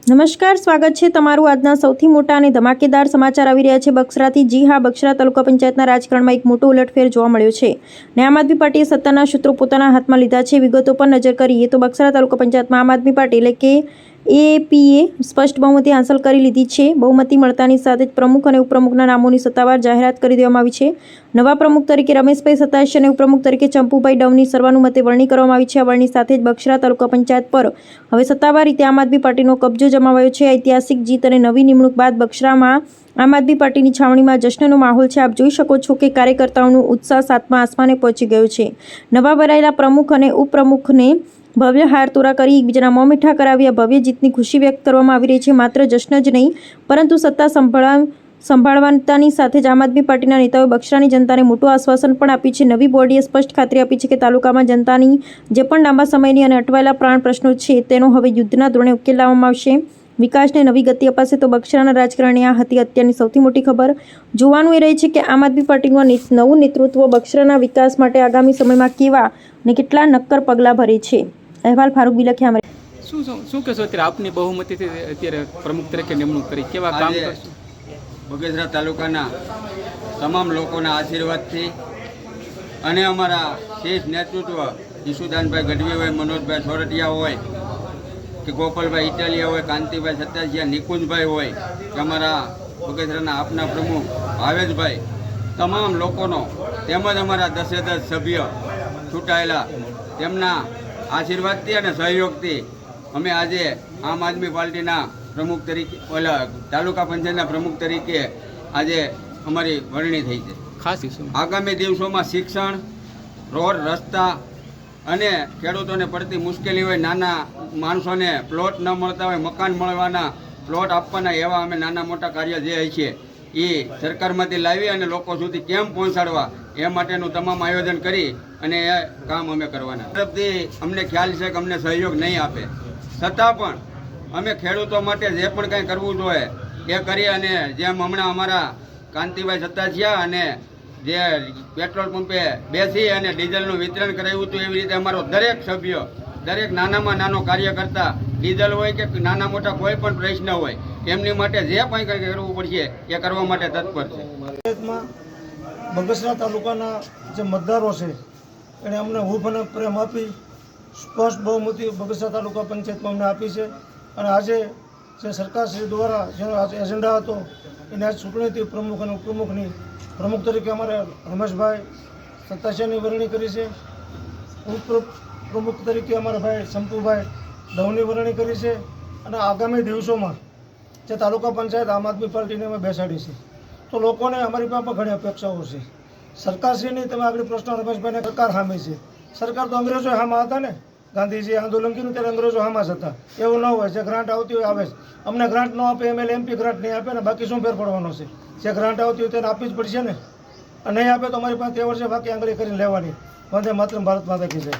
નમસ્કાર, સ્વાગત છે તમારું આજના સૌથી મોટા અને ધમાકેદાર સમાચાર આવી રહ્યા છે બક્સરાથી। જી હા, બક્સરા તાલુકા પંચાયતના રાજકારણમાં એક મોટો ઉલટફેર જોવા મળ્યો છે અને આમ આદમી પાર્ટીએ સત્તાના સૂત્રો પોતાના હાથમાં લીધા છે। વિગતો પર નજર કરીએ તો બક્સરા તાલુકા પંચાયતમાં આમ આદમી પાર્ટી એટલે કે એએપીએ સ્પષ્ટ બહુમતી હાંસલ કરી લીધી છે। બહુમતી મળતાની સાથે જ પ્રમુખ અને ઉપપ્રમુખના નામોની સત્તાવાર જાહેરાત કરી દેવામાં આવી છે। નવા પ્રમુખ તરીકે રમેશભાઈ સતાશી અને ઉપપ્રમુખ તરીકે ચંપુભાઈ ડવની સર્વાનુમતે વરણી કરવામાં આવી છે। આ વરણી સાથે જ બક્સરા તાલુકા પંચાયત પર હવે સત્તાવાર રીતે આમ આદમી પાર્ટીનો કબજો જમાવાયો છે। ઐતિહાસિક જીત અને નવી નિમણૂક બાદ બક્સરામાં આમ આદમી પાર્ટીની છાવણીમાં જશ્નનો માહોલ છે। આપ જોઈ શકો છો કે કાર્યકર્તાઓનો ઉત્સાહ સાતમા આસમાને પહોંચી ગયો છે। નવા વરાયેલા પ્રમુખ અને ઉપપ્રમુખને ભવ્ય હારતોરા કરી એકબીજાના મોં મીઠા કરાવ્યા ભવ્ય જીતની ખુશી વ્યક્ત કરવામાં આવી રહી છે। માત્ર જશ્ન જ નહીં પરંતુ સત્તા સંભાળવાની સાથે જ આમ આદમી પાર્ટીના નેતાઓએ બક્સરાની જનતાને મોટું આશ્વાસન પણ આપ્યું છે। નવી બોડીએ સ્પષ્ટ ખાતરી આપી છે કે તાલુકામાં જનતાની જે પણ લાંબા સમયની અને અટવાયેલા પ્રાણ પ્રશ્નો છે તેનો હવે યુદ્ધના ધોરણે ઉકેલ લાવવામાં આવશે। વિકાસને નવી ગતિ અપાશે તો બક્સરાના રાજકારણની આ હતી અત્યારની સૌથી મોટી ખબર। જોવાનું એ રહે છે કે આમ આદમી પાર્ટીનું નવું નેતૃત્વ બક્સરાના વિકાસ માટે આગામી સમયમાં કેવા અને કેટલા નક્કર પગલાં ભરે છે। અહેવાલ ફારૂક બિલખિયા। શું કહેશો અત્યારે આપની બહુમતીથી અત્યારે પ્રમુખ તરીકે નિમણૂક કરી કેવા કામ કરશો? બગસરા તાલુકાના તમામ લોકોના આશીર્વાદથી અને અમારા શીર્ષ નેતૃત્વ ઈશુદાનભાઈ ગઢવી હોય, મનોજભાઈ સોરઠિયા હોય કે ગોપાલભાઈ ઇટાલિયા હોય, કાંતિભાઈ સતાસિયા, નિકુંજભાઈ હોય કે અમારા બગસરાના આપના પ્રમુખ ભાવેશભાઈ, તમામ લોકોનો તેમજ અમારા 10 સભ્ય ચૂંટાયેલા તેમના આશીર્વાદથી અને સહયોગથી અમે આજે આમ આદમી પાર્ટીના પ્રમુખ તરીકે તાલુકા પંચાયતના પ્રમુખ તરીકે આજે અમારી વરણી થઈ છે। ખાસ આગામી દિવસોમાં શિક્ષણ, રોડ, રસ્તા અને ખેડૂતોને પડતી મુશ્કેલી હોય, નાના માણસોને પ્લોટ ન મળતા હોય, મકાન મળવાના, પ્લોટ આપવાના, એવા અમે નાના મોટા કાર્ય જે છે એ સરકારમાંથી લાવી અને લોકો સુધી કેમ પહોંચાડવા એ માટેનું તમામ આયોજન કરી અને એ કામ અમે કરવાના। તરફથી અમને ખ્યાલ છે કે અમને સહયોગ નહીં આપે, છતાં પણ અમે ખેડૂતો માટે જે પણ કંઈ કરવું જોઈએ એ કરી અને જેમ હમણાં અમારા કાંતિભાઈ સતાસિયા અને જે પેટ્રોલ પંપે બેસી અને ડીઝલનું વિતરણ કરાવ્યું હતું એવી રીતે અમારો દરેક સભ્ય, દરેક નાનામાં નાનો કાર્ય કરતા ડીઝલ હોય કે નાના મોટા કોઈ પણ પ્રશ્ન હોય એમની માટે જે પણ કંઈ કરવું પડશે એ કરવા માટે તત્પર છે। બગસરા તાલુકાના જે મતદારો છે એણે અમને હૂંફ અને પ્રેમ આપી સ્પષ્ટ બહુમતી બગસરા તાલુકા પંચાયતમાં અમને આપી છે અને આજે જે સરકારશ્રી દ્વારા જેનો એજન્ડા હતો એને આજ ચૂંટણીથી પ્રમુખ અને ઉપપ્રમુખની પ્રમુખ તરીકે અમારે રમેશભાઈ સતાસિયાની વરણી કરી છે। ઉપપ્રમુખ તરીકે અમારા ભાઈ ચંપુભાઈ ડવની વરણી કરી છે અને આગામી દિવસોમાં જે તાલુકા પંચાયત આમ આદમી પાર્ટીને અમે બેસાડી છે તો લોકોને અમારી પાસે ઘણી અપેક્ષાઓ છે। સરકારશ્રીની તમે આગળ પ્રશ્ન રમેશભાઈને સરકાર સામે છે, સરકાર તો અંગ્રેજો સામા હતા ને, ગાંધીજી આંદોલન કર્યું ત્યારે અંગ્રેજો સામા જ હતા। એવું ન હોય, જે ગ્રાન્ટ આવતી હોય આવે છે, અમને ગ્રાન્ટ ન આપે, એમએલએ એમપી ગ્રાન્ટ નહીં આપે ને બાકી શું ફેર પડવાનો છે? જે ગ્રાન્ટ આવતી હોય તેને આપવી જ પડશે ને, નહીં આપે તો અમારી પાસે તે વર્ષે બાકી આંગળી કરીને લેવાની। વંદે માતરમ, ભારત માતા કી જય।